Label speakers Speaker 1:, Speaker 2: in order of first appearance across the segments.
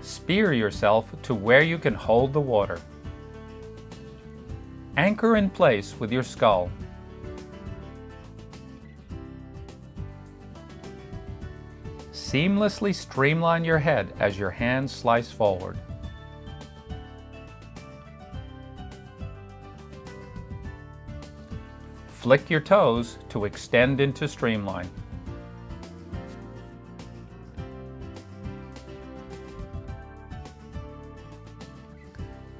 Speaker 1: Spear yourself to where you can hold the water. Anchor in place with your skull. Seamlessly streamline your head as your hands slice forward. Flick your toes to extend into streamline.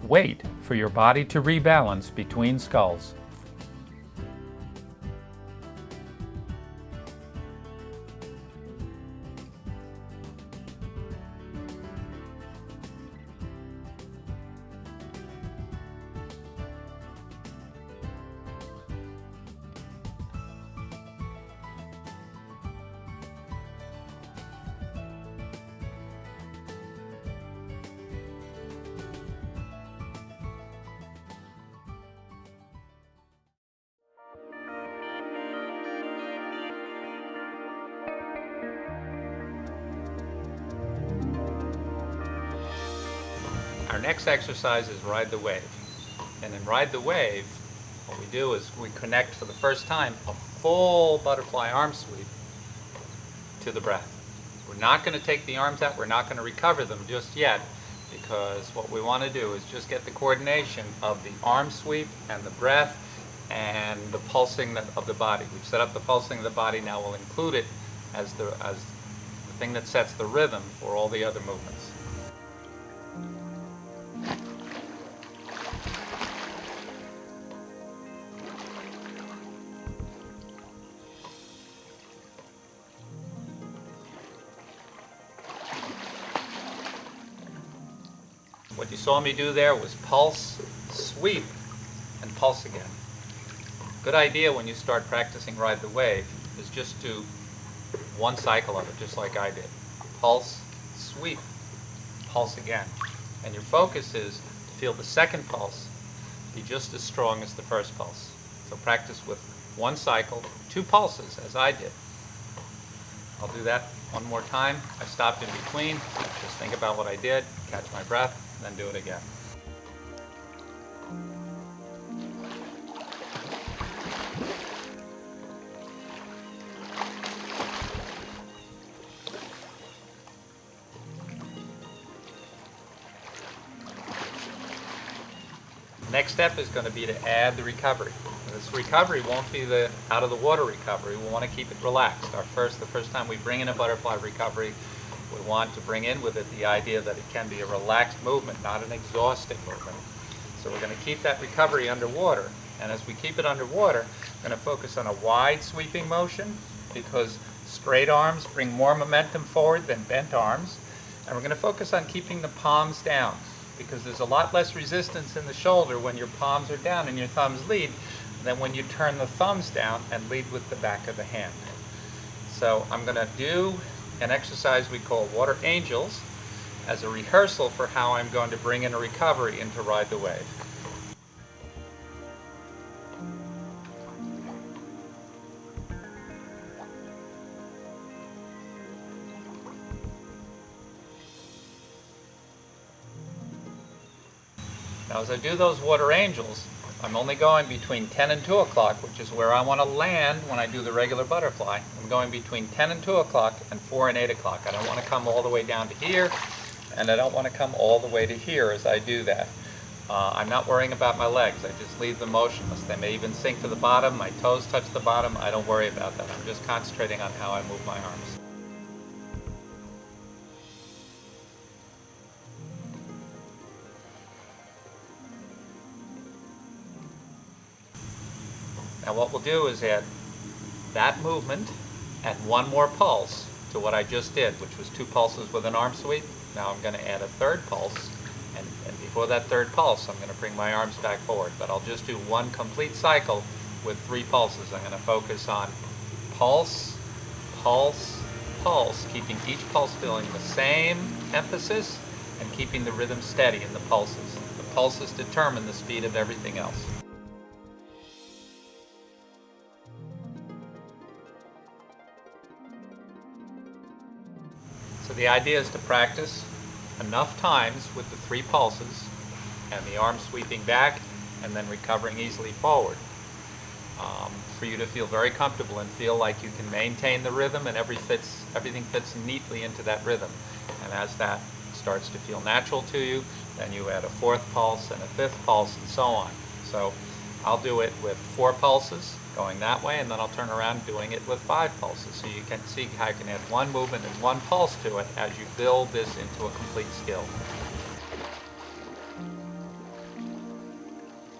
Speaker 1: Wait for your body to rebalance between skulls. Our next exercise is Ride the Wave. And in Ride the Wave, what we do is we connect for the first time a full butterfly arm sweep to the breath. We're not going to take the arms out, we're not going to recover them just yet, because what we want to do is just get the coordination of the arm sweep and the breath and the pulsing of the body. We've set up the pulsing of the body, now we'll include it as the thing that sets the rhythm for all the other movements. What you saw me do there was pulse, sweep, and pulse again. Good idea when you start practicing Ride the Wave is just do one cycle of it, just like I did. Pulse, sweep, pulse again. And your focus is to feel the second pulse be just as strong as the first pulse. So practice with one cycle, 2 pulses, as I did. I'll do that one more time. I stopped in between, just think about what I did, catch my breath, and then do it again. Next step is going to be to add the recovery. This recovery won't be the out of the water recovery. We want to keep it relaxed. The first time we bring in a butterfly recovery, we want to bring in with it the idea that it can be a relaxed movement, not an exhausting movement. So we're going to keep that recovery underwater. And as we keep it underwater, we're going to focus on a wide sweeping motion, because straight arms bring more momentum forward than bent arms. And we're going to focus on keeping the palms down, because there's a lot less resistance in the shoulder when your palms are down and your thumbs lead than when you turn the thumbs down and lead with the back of the hand. So I'm going to do an exercise we call Water Angels as a rehearsal for how I'm going to bring in a recovery into Ride the Wave. Now as I do those Water Angels, I'm only going between 10 and 2 o'clock, which is where I want to land when I do the regular butterfly. I'm going between 10 and 2 o'clock and 4 and 8 o'clock. I don't want to come all the way down to here, and I don't want to come all the way to here as I do that. I'm not worrying about my legs. I just leave them motionless. They may even sink to the bottom. My toes touch the bottom. I don't worry about that. I'm just concentrating on how I move my arms. Now what we'll do is add that movement and one more pulse to what I just did, which was 2 pulses with an arm sweep. Now I'm going to add a third pulse, and before that third pulse I'm going to bring my arms back forward. But I'll just do one complete cycle with 3 pulses. I'm going to focus on pulse, pulse, pulse, keeping each pulse feeling the same emphasis and keeping the rhythm steady in the pulses. The pulses determine the speed of everything else. So the idea is to practice enough times with the 3 pulses and the arm sweeping back and then recovering easily forward for you to feel very comfortable and feel like you can maintain the rhythm and everything fits neatly into that rhythm. And as that starts to feel natural to you, then you add a 4th pulse and a 5th pulse and so on. So I'll do it with 4 pulses going that way, and then I'll turn around doing it with 5 pulses. So you can see how you can add 1 movement and 1 pulse to it as you build this into a complete skill.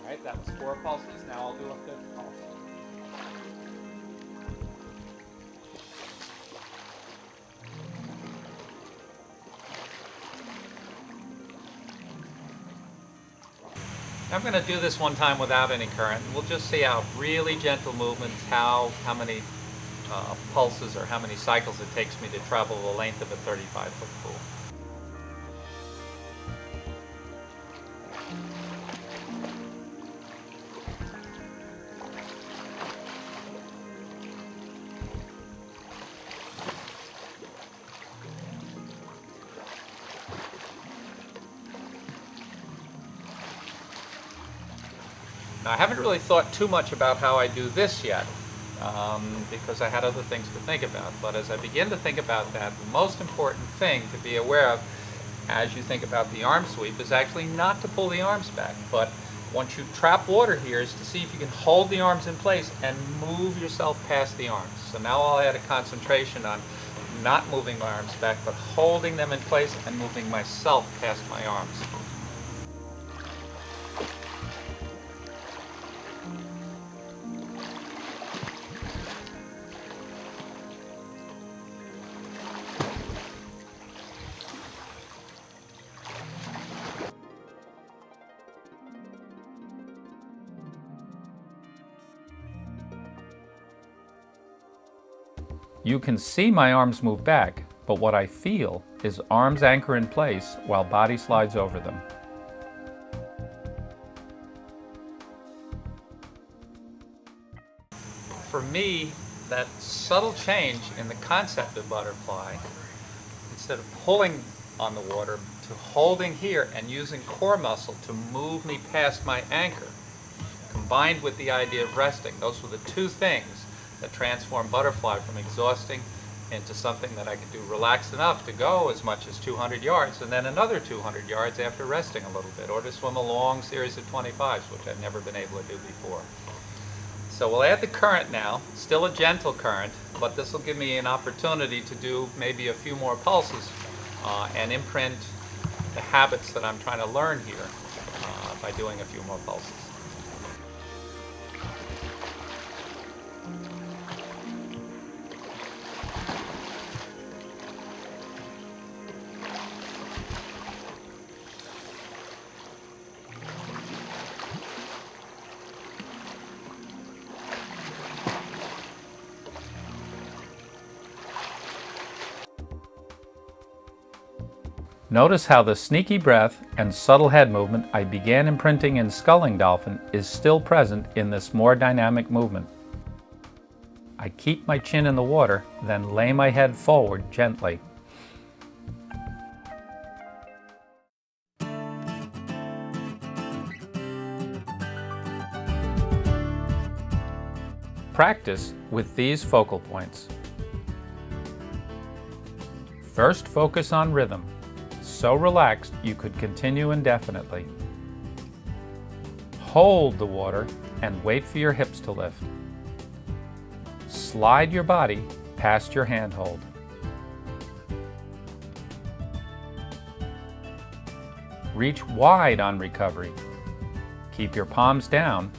Speaker 1: All right, that was 4 pulses. Now I'll do a 5th pulse. I'm going to do this one time without any current. We'll just see how really gentle movements, how many pulses or how many cycles it takes me to travel the length of a 35-foot pool. Now, I haven't really thought too much about how I do this yet because I had other things to think about. But as I begin to think about that, the most important thing to be aware of as you think about the arm sweep is actually not to pull the arms back, but once you trap water here is to see if you can hold the arms in place and move yourself past the arms. So now I'll add a concentration on not moving my arms back, but holding them in place and moving myself past my arms. You can see my arms move back, but what I feel is arms anchor in place while body slides over them. For me, that subtle change in the concept of butterfly, instead of pulling on the water, to holding here and using core muscle to move me past my anchor, combined with the idea of resting, those were the 2 things that transform butterfly from exhausting into something that I could do relaxed enough to go as much as 200 yards and then another 200 yards after resting a little bit, or to swim a long series of 25s, which I've never been able to do before. So we'll add the current now, still a gentle current, but this will give me an opportunity to do maybe a few more pulses and imprint the habits that I'm trying to learn here by doing a few more pulses. Notice how the sneaky breath and subtle head movement I began imprinting in sculling dolphin is still present in this more dynamic movement. I keep my chin in the water, then lay my head forward gently. Practice with these focal points. First, focus on rhythm. So relaxed you could continue indefinitely. Hold the water and wait for your hips to lift. Slide your body past your handhold. Reach wide on recovery. Keep your palms down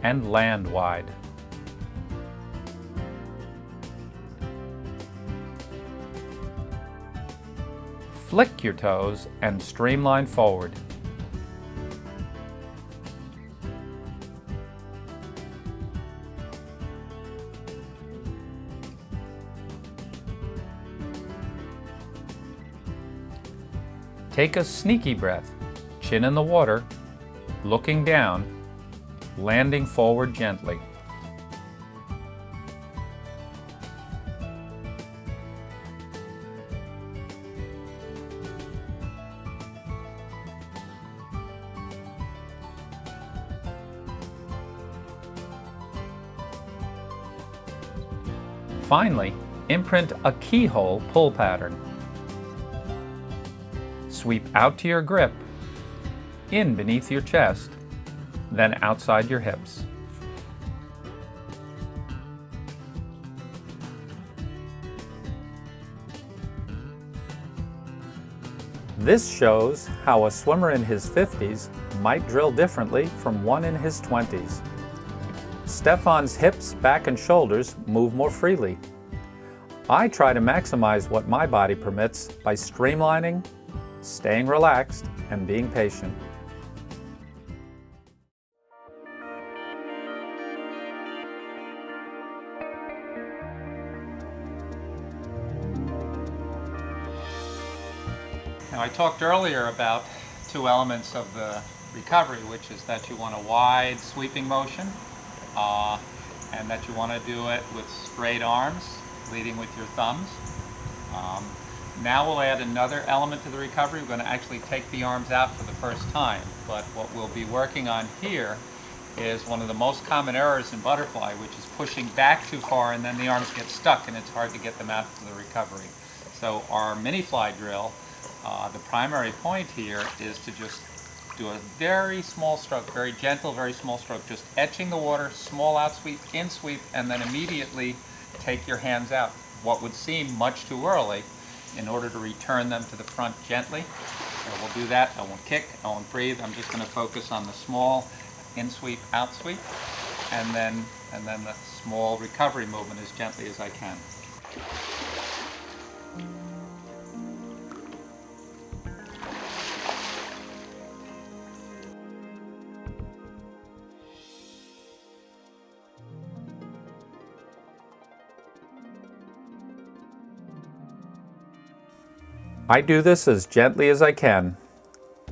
Speaker 1: and land wide. Flick your toes and streamline forward. Take a sneaky breath, chin in the water, looking down, landing forward gently. Finally, imprint a keyhole pull pattern. Sweep out to your grip, in beneath your chest, then outside your hips. This shows how a swimmer in his 50s might drill differently from one in his 20s. Stefan's hips, back, and shoulders move more freely. I try to maximize what my body permits by streamlining, staying relaxed, and being patient. Now, I talked earlier about two elements of the recovery, which is that you want a wide sweeping motion and that you want to do it with straight arms, leading with your thumbs. Now we'll add another element to the recovery. We're going to actually take the arms out for the first time, but what we'll be working on here is one of the most common errors in butterfly, which is pushing back too far and then the arms get stuck and it's hard to get them out for the recovery. So our mini fly drill, the primary point here is to just do a very small stroke, very gentle, very small stroke, just etching the water, small out sweep, in sweep, and then immediately take your hands out. What would seem much too early in order to return them to the front gently. So we'll do that. I won't kick, I won't breathe. I'm just going to focus on the small in sweep, out sweep, and then the small recovery movement as gently as I can. I do this as gently as I can,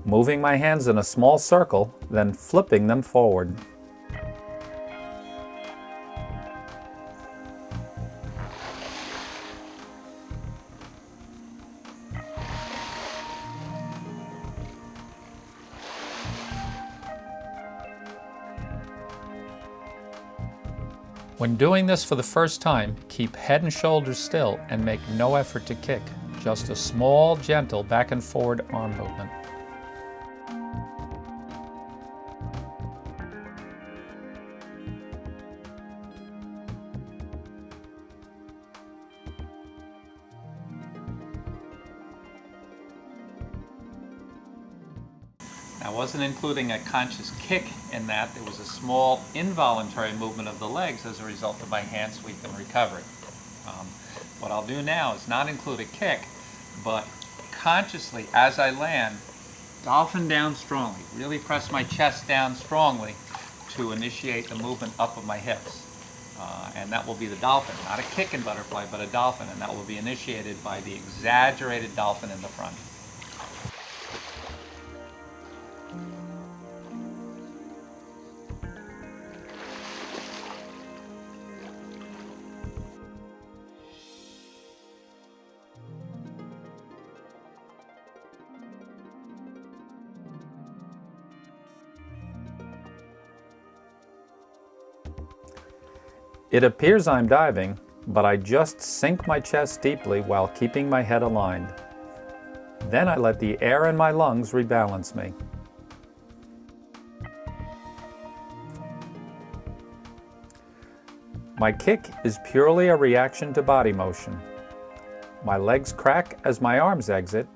Speaker 1: moving my hands in a small circle, then flipping them forward. When doing this for the first time, keep head and shoulders still and make no effort to kick. Just a small, gentle back and forward arm movement. I wasn't including a conscious kick in that. There was a small involuntary movement of the legs as a result of my hand sweep and recovery. What I'll do now is not include a kick, but consciously, as I land, dolphin down strongly. Really press my chest down strongly to initiate the movement up of my hips. And that will be the dolphin, not a kick in butterfly, but a dolphin, and that will be initiated by the exaggerated dolphin in the front. It appears I'm diving, but I just sink my chest deeply while keeping my head aligned. Then I let the air in my lungs rebalance me. My kick is purely a reaction to body motion. My legs crack as my arms exit,